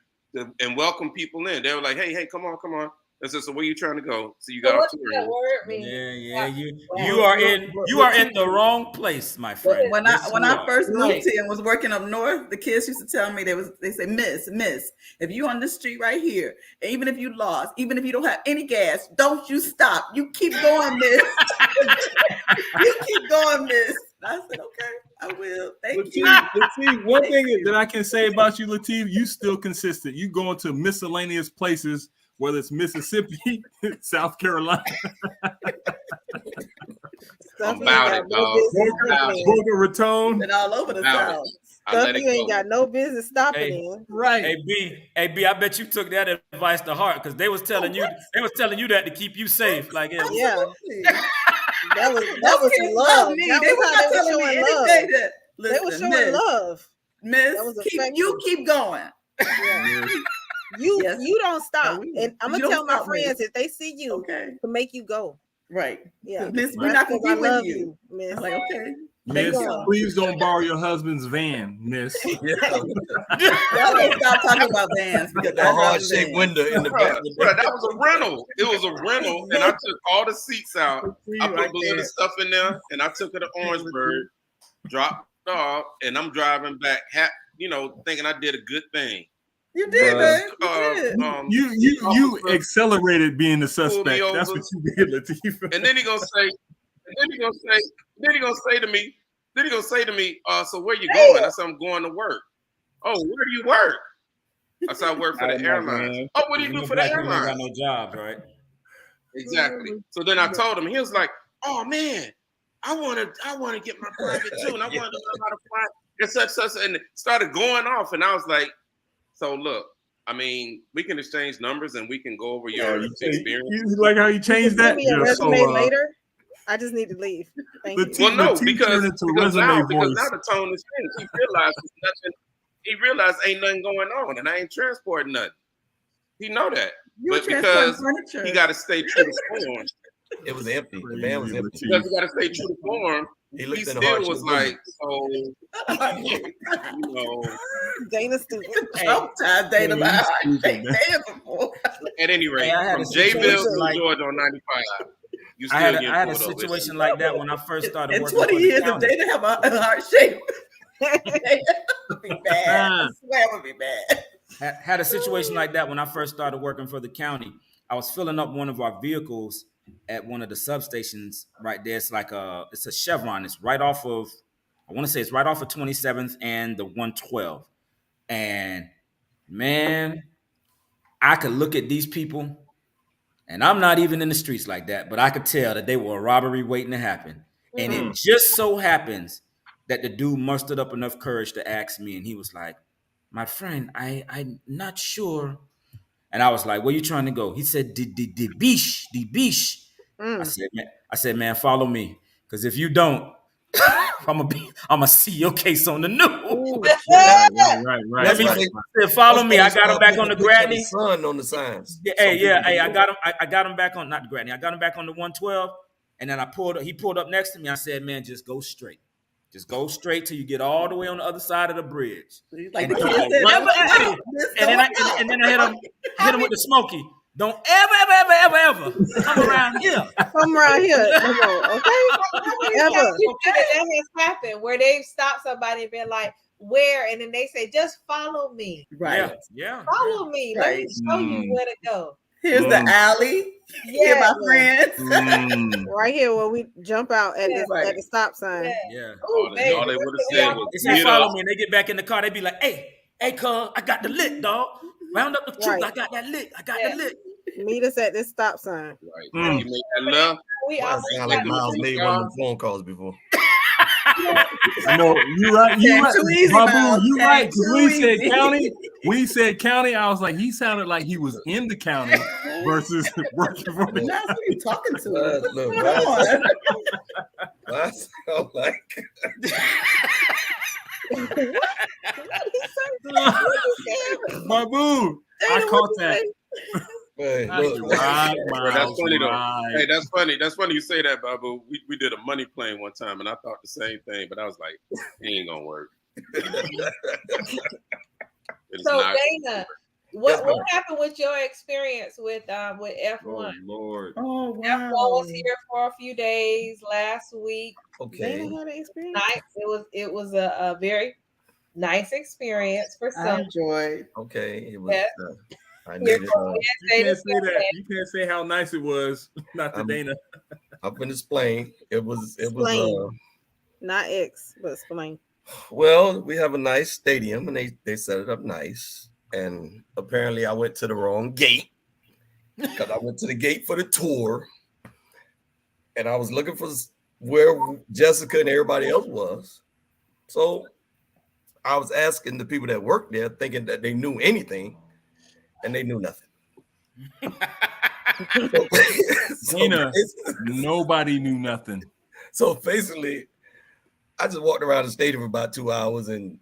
and welcome people in. They were like, hey, come on. I said, so where you trying to go? So you got off to Yeah. You are in the wrong place, my friend. When I first moved here and was working up north, the kids used to tell me they say, Miss, if you on the street right here, even if you lost, even if you don't have any gas, don't you stop. You keep going, Miss. You keep going, Miss. I said, okay, I will. Thank you. Lateef, one thing that I can say about you, Lateef, you still consistent. You going to miscellaneous places, whether it's Mississippi, South Carolina. About it, dog. Boca Raton. And all over the South. Stuff you ain't got no business stopping in. Right. Hey B, I bet you took that advice to heart because they was telling you that to keep you safe. Like yeah. That was love. They were not telling me anything that they were showing love. Miss, keep going. Yeah. You don't stop. And I'm gonna tell my friends if they see you to make you go. Right. Yeah. Miss, we're not gonna be with you. Miss. I'm like, okay. Miss, please don't borrow your husband's van, Miss. Y'all don't stop talking about vans because the hard-shaped window in the back. Bro, that was a rental. It was a rental, and I took all the seats out. I put a little stuff in there, and I took it to Orangeburg, dropped it off, and I'm driving back, thinking I did a good thing. You did, man. You accelerated being the suspect. That's what you did, Lateef. And then he gonna say to me, so where you going? I said, I'm going to work. Oh, where do you work? I said, I work for the airlines. Oh, what do you do for the airlines? Got no jobs, right? Exactly. So then I told him, he was like, oh man, I want to get my private too, and I want to know how to fly and such, and it started going off, and I was like, so look, I mean, we can exchange numbers and we can go over your experience. You like how you changed that? Give me a resume later. I just need to leave. Thank you. Well, no, because now the tone is changed. He realizes he realized ain't nothing going on, and I ain't transporting nothing. He know that, but because furniture. he got to stay true to form. It was empty. The man was empty. Because he got to stay true to form. He still was like, so, you know. Dana stupid. Sometimes Dana like, at any rate, from Jayville to Georgia on 95. I had a situation like that when I first started in working. 20 years, if Dana have a heart shape, it would be bad. I swear it would be bad. Had a situation like that when I first started working for the county. I was filling up one of our vehicles at one of the substations right there. It's like it's a Chevron. It's right off of, I want to say it's right off of 27th and the 112. And man, I could look at these people, and I'm not even in the streets like that, but I could tell that they were a robbery waiting to happen. And it just so happens that the dude mustered up enough courage to ask me, and he was like, my friend, I'm not sure. And I was like, where you trying to go? He said, the beach. I said, man, follow me. Because if you don't, I'm gonna see your case on the news. Right. Follow me. I got him back on the Gratney. Sun on the signs. Hey, I got him back on, not the Gratney. I got him back on the 112. And then he pulled up next to me. I said, man, just go straight. Just go straight till you get all the way on the other side of the bridge. Like and then I hit him with the smoky. Don't ever come around here. Come around here. Okay? Ever. That has happened where they've stopped somebody and been like, where? And then they say, just follow me. Right. Yeah. Follow me. Let me show you where to go. Here's the alley. Here, my friends. Right here where we jump out at the stop sign. Yeah. All they would have said was, they follow me, and they get back in the car. They be like, hey, cuz, I got the lick, dog. Round up the truth. Right. I got that lick. The lick. Meet us at this stop sign. Right. You make that love. We all sound like Miles made one of the phone calls before. I know you're right. You're right, Babu. You're right. Because when he said county, I was like, he sounded like he was in the county versus working for the. That's what you talking to. I sound like. Babu, I caught that. Hey, that's funny though. Hey, that's funny. That's funny you say that, Babu. We did a money plane one time, and I thought the same thing, but I was like, it ain't gonna work. So Dana, what happened with your experience with F1? Oh Lord! Oh wow! F1 was here for a few days last week. Okay. Dana had an experience. It was a very nice experience for some. I enjoyed. Okay, it was. I you can't say that. You can't say how nice it was. Not to Dana. I'm gonna explain. It was not X, but explain. Well, we have a nice stadium, and they set it up nice. And apparently, I went to the wrong gate because I went to the gate for the tour, and I was looking for where Jessica and everybody else was. So I was asking the people that worked there, thinking that they knew anything. And they knew nothing. Nobody knew nothing. So basically, I just walked around the stadium for about 2 hours, and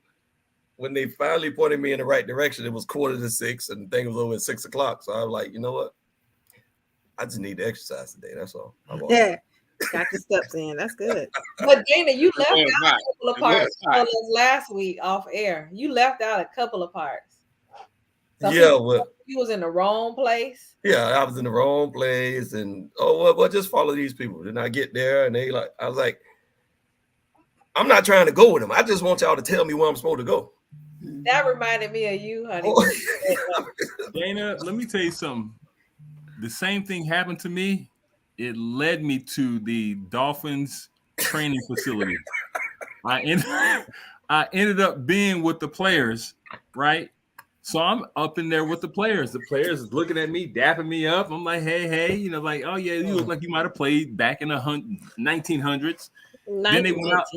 when they finally pointed me in the right direction, it was 5:45, and the thing was over at 6 o'clock. So I was like, you know what? I just need to exercise today. That's all. Yeah, got the steps in. That's good. But Dana, you left out a couple of parts last week off air. You left out a couple of parts. So he was in the wrong place. Yeah, I was in the wrong place, and just follow these people. Then I get there, and I was like, I'm not trying to go with them. I just want y'all to tell me where I'm supposed to go. That reminded me of you, honey. Dana, let me tell you something. The same thing happened to me. It led me to the Dolphins training facility. I ended up being with the players, right? So I'm up in there with the players. The players is looking at me, dapping me up. I'm like, hey, like, oh yeah, you look like you might have played back in the 1900s. Then they went out.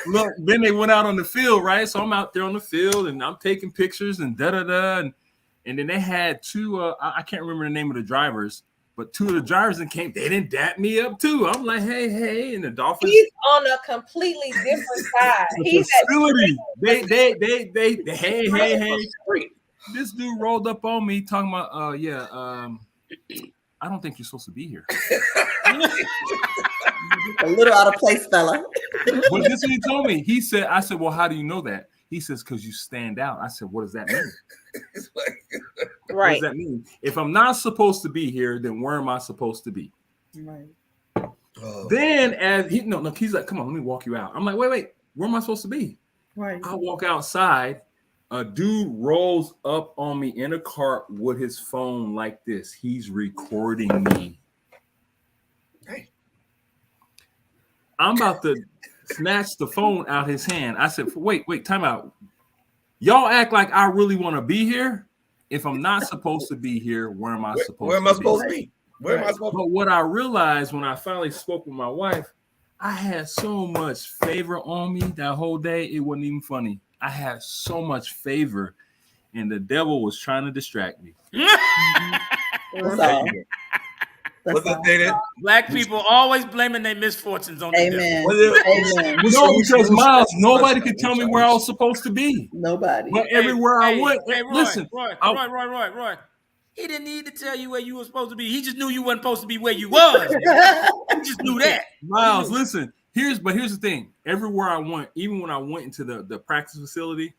Look, then they went out on the field, right? So I'm out there on the field, and I'm taking pictures and and then they had two. I can't remember the name of the drivers, But two of the drivers that came, they didn't dap me up too. I'm like, hey, and the Dolphins. He's on a completely different side. He's facility. They, hey. This dude rolled up on me talking about, I don't think you're supposed to be here. A little out of place, fella. But this is what he told me. I said, well, how do you know that? He says, because you stand out. I said, what does that mean? What does that mean? If I'm not supposed to be here, then where am I supposed to be? Right. Then as he's like, come on, let me walk you out. I'm like, wait, where am I supposed to be? Right. I walk outside. A dude rolls up on me in a cart with his phone like this. He's recording me. Hey. I'm about to snatch the phone out his hand. I said, wait, time out. Y'all act like I really want to be here. If I'm not supposed to be here, where am I supposed to be? Where am I supposed to be? But what I realized when I finally spoke with my wife, I had so much favor on me that whole day. It wasn't even funny. I had so much favor, and the devil was trying to distract me. What's the thing? Black people always blaming their misfortunes on the devil. Amen. No, because Miles, nobody could tell me where I was supposed to be. Nobody. But everywhere I went, listen. Roy. He didn't need to tell you where you were supposed to be. He just knew you wasn't supposed to be where you was. He just knew that. Miles, listen. Here's the thing. Everywhere I went, even when I went into the practice facility,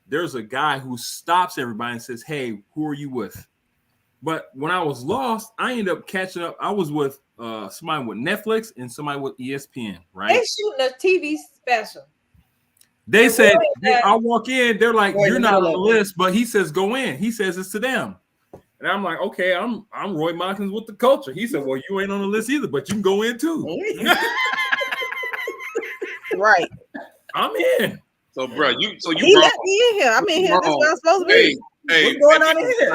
there's a guy who stops everybody and says, hey, who are you with? But when I was lost, I ended up catching up. I was with somebody with Netflix and somebody with ESPN, right? They shooting a TV special. They said, I walk in, they're like, you're not on the list, but he says, go in. He says it's to them. And I'm like, okay, I'm Roy Markins with the culture. He said, well, you ain't on the list either, but you can go in too. Right. I'm in. So, bro, you he let me in here. I'm in here. That's where I'm supposed to be. Hey, what's going on in here?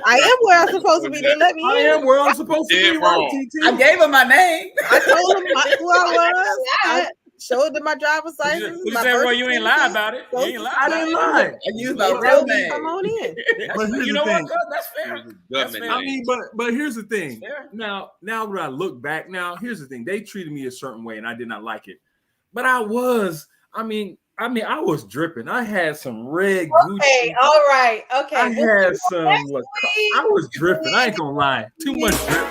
I am where I'm supposed to be. They let me in. I am where I'm supposed to be. Right, I gave him my name. I told him who I was. I showed them my driver's license. You said, well, you ain't lie about it. You ain't lie. I didn't lie. I used my real name. Come on in. But here's You the know thing. what? That's fair. That's fair. I mean, but here's the thing. Now when I look back now, here's the thing. They treated me a certain way, and I did not like it. But I was dripping. I had some red Gucci. Okay, all right. Okay. I had some. I was dripping. I ain't gonna lie. Too much drip.